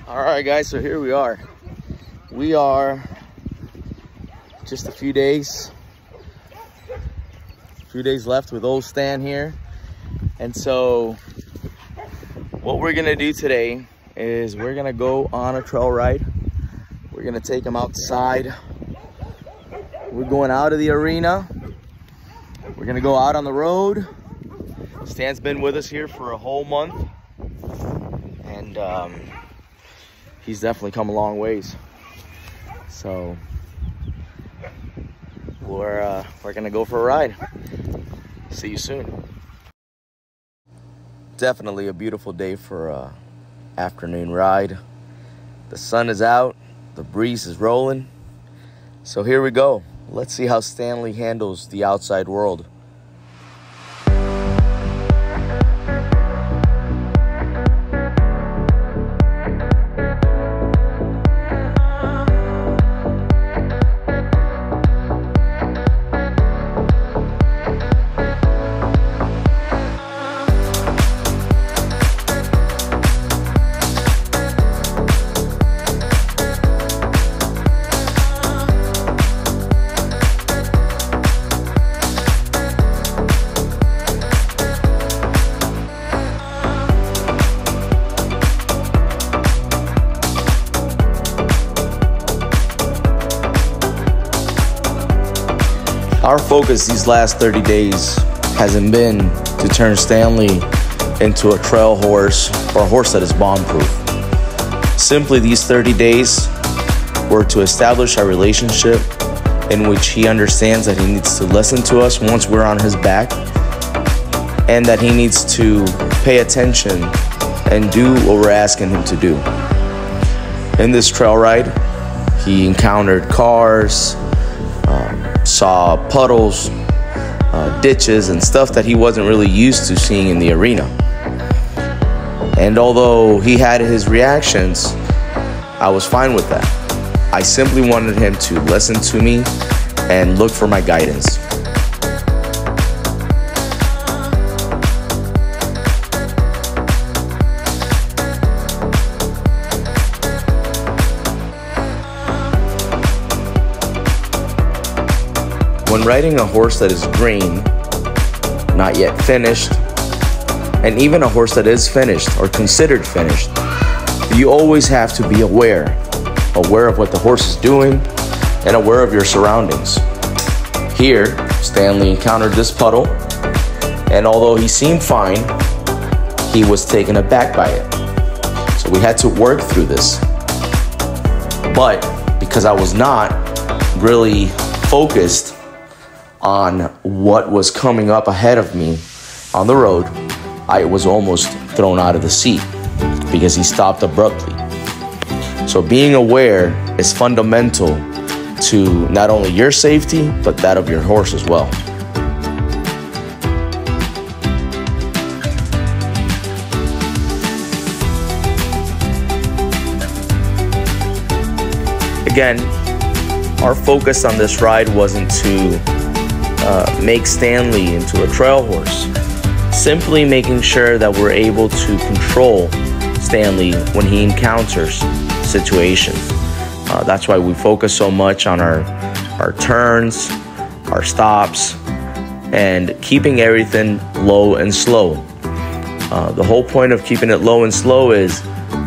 All right, guys, so here we are. We are just a few days left with old Stan here. And so what we're gonna do today is we're gonna go on a trail ride. We're gonna take him outside. We're going out of the arena. We're gonna go out on the road. Stan's been with us here for a whole month. And he's definitely come a long ways. So we're gonna go for a ride. See you soon. Definitely a beautiful day for a afternoon ride. The sun is out, the breeze is rolling. So here we go. Let's see how Stanley handles the outside world. Our focus these last 30 days hasn't been to turn Stanley into a trail horse or a horse that is bomb-proof. Simply, these 30 days were to establish a relationship in which he understands that he needs to listen to us once we're on his back, and that he needs to pay attention and do what we're asking him to do. In this trail ride, he encountered cars, saw puddles, ditches, and stuff that he wasn't really used to seeing in the arena. And although he had his reactions, I was fine with that. I simply wanted him to listen to me and look for my guidance. When riding a horse that is green, not yet finished, and even a horse that is finished or considered finished, you always have to be aware of what the horse is doing and aware of your surroundings. Here, Stanley encountered this puddle, and although he seemed fine, he was taken aback by it. So we had to work through this. But because I was not really focused on what was coming up ahead of me on the road, I was almost thrown out of the seat because he stopped abruptly. So being aware is fundamental to not only your safety, but that of your horse as well. Again, our focus on this ride wasn't to make Stanley into a trail horse. Simply making sure that we're able to control Stanley when he encounters situations. That's why we focus so much on our turns, our stops, and keeping everything low and slow. The whole point of keeping it low and slow is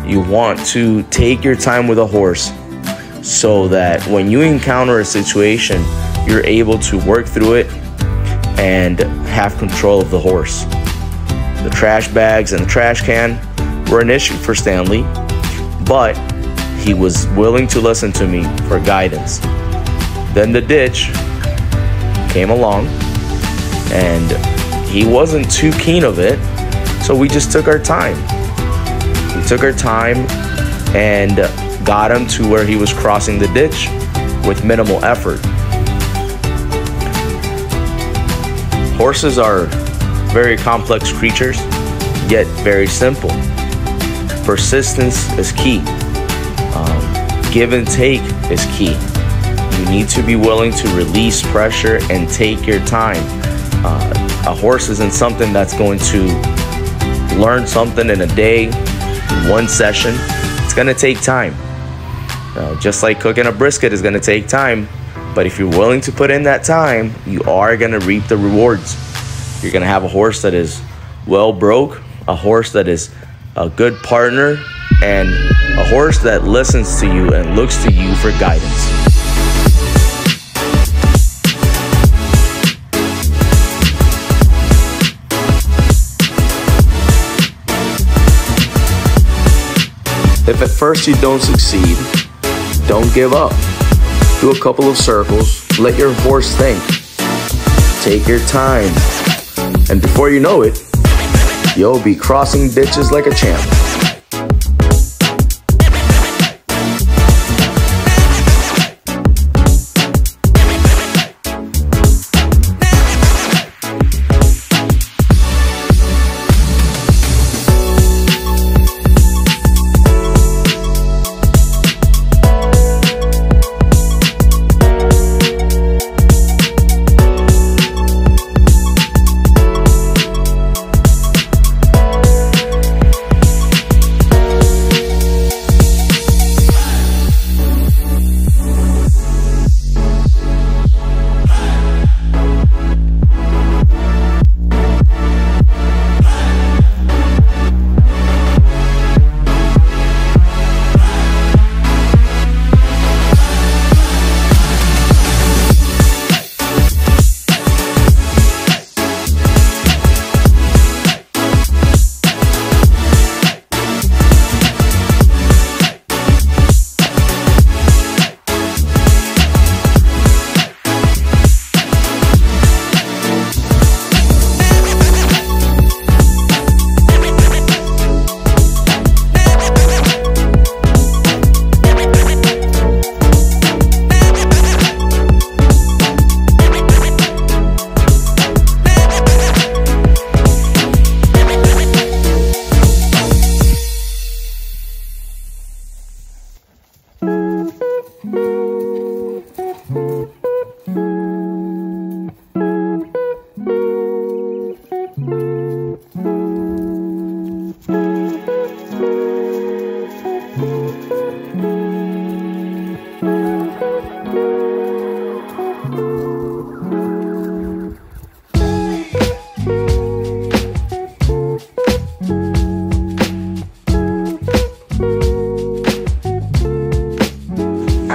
you want to take your time with a horse so that when you encounter a situation, you're able to work through it and have control of the horse. The trash bags and the trash can were an issue for Stanley, but he was willing to listen to me for guidance. Then the ditch came along, and he wasn't too keen of it, so we just took our time. We took our time and got him to where he was crossing the ditch with minimal effort. Horses are very complex creatures, yet very simple. Persistence is key. Give and take is key. You need to be willing to release pressure and take your time. A horse isn't something that's going to learn something in a day, one session. it's gonna take time. Just like cooking a brisket is gonna take time, but if you're willing to put in that time, you are gonna reap the rewards. You're gonna have a horse that is well broke, a horse that is a good partner, and a horse that listens to you and looks to you for guidance. If at first you don't succeed, don't give up. Do a couple of circles, let your horse think. Take your time, and before you know it, you'll be crossing ditches like a champ.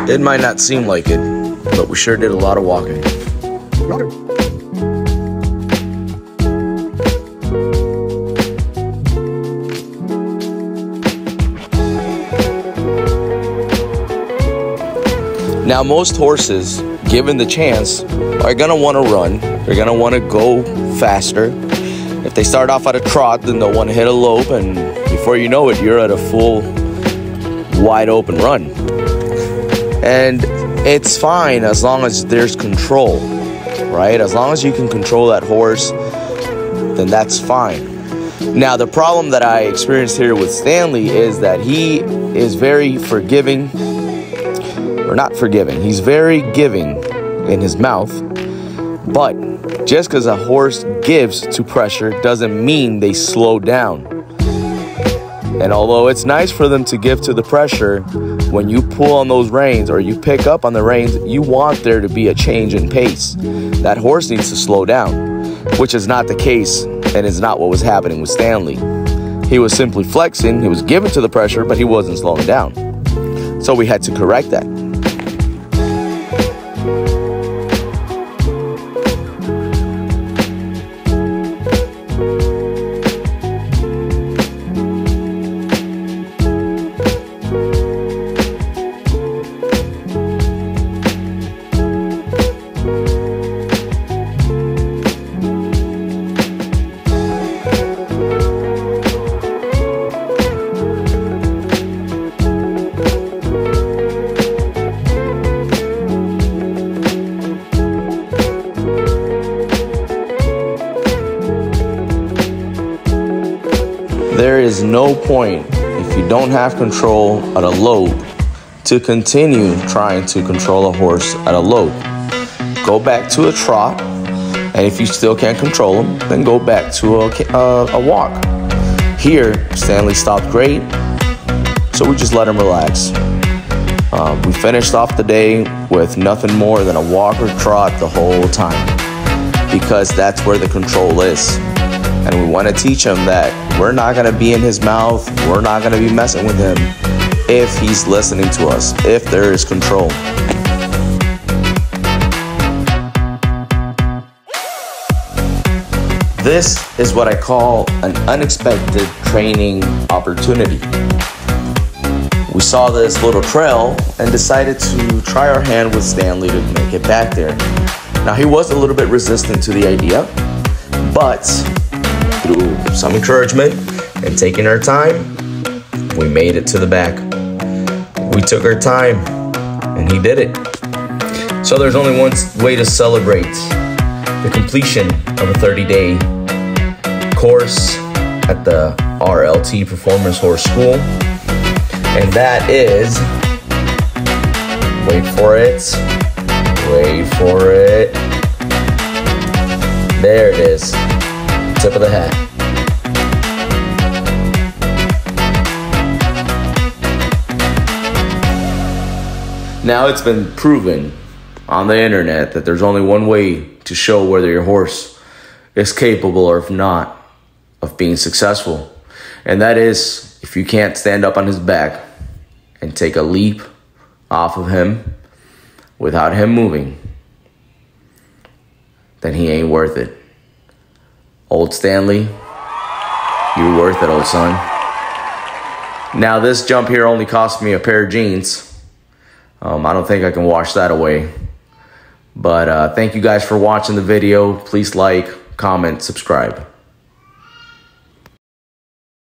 It might not seem like it, but we sure did a lot of walking. Now, most horses, given the chance, are gonna wanna run. They're gonna wanna go faster. If they start off at a trot, then they'll wanna hit a lope, and before you know it, you're at a full, wide open run. And it's fine as long as there's control, right? As long as you can control that horse, then that's fine. Now, the problem that I experienced here with Stanley is that he is very forgiving, or not forgiving, he's very giving in his mouth. But just because a horse gives to pressure doesn't mean they slow down. And although it's nice for them to give to the pressure, when you pull on those reins or you pick up on the reins, you want there to be a change in pace. That horse needs to slow down, which is not the case and is not what was happening with Stanley. He was simply flexing, he was giving to the pressure, but he wasn't slowing down. So we had to correct that. There is no point, if you don't have control at a lope, to continue trying to control a horse at a lope. Go back to a trot, and if you still can't control him, then go back to a walk. Here, Stanley stopped great, So we just let him relax. We finished off the day with nothing more than a walk or trot the whole time, because that's where the control is. And we want to teach him that we're not going to be in his mouth, we're not going to be messing with him if he's listening to us, if there is control. This is what I call an unexpected training opportunity. We saw this little trail and decided to try our hand with Stanley to make it back there. Now, he was a little bit resistant to the idea, but through some encouragement and taking our time, we made it to the back. We took our time and he did it. So there's only one way to celebrate the completion of a 30-day course at the RLT Performance Horse School, and that is, wait for it, there it is, tip of the hat. Now, it's been proven on the internet that there's only one way to show whether your horse is capable or if not of being successful. And that is, if you can't stand up on his back and take a leap off of him without him moving, then he ain't worth it. Old Stanley, you're worth it, old son. Now, this jump here only cost me a pair of jeans. I don't think I can wash that away. But thank you guys for watching the video. Please like, comment, subscribe.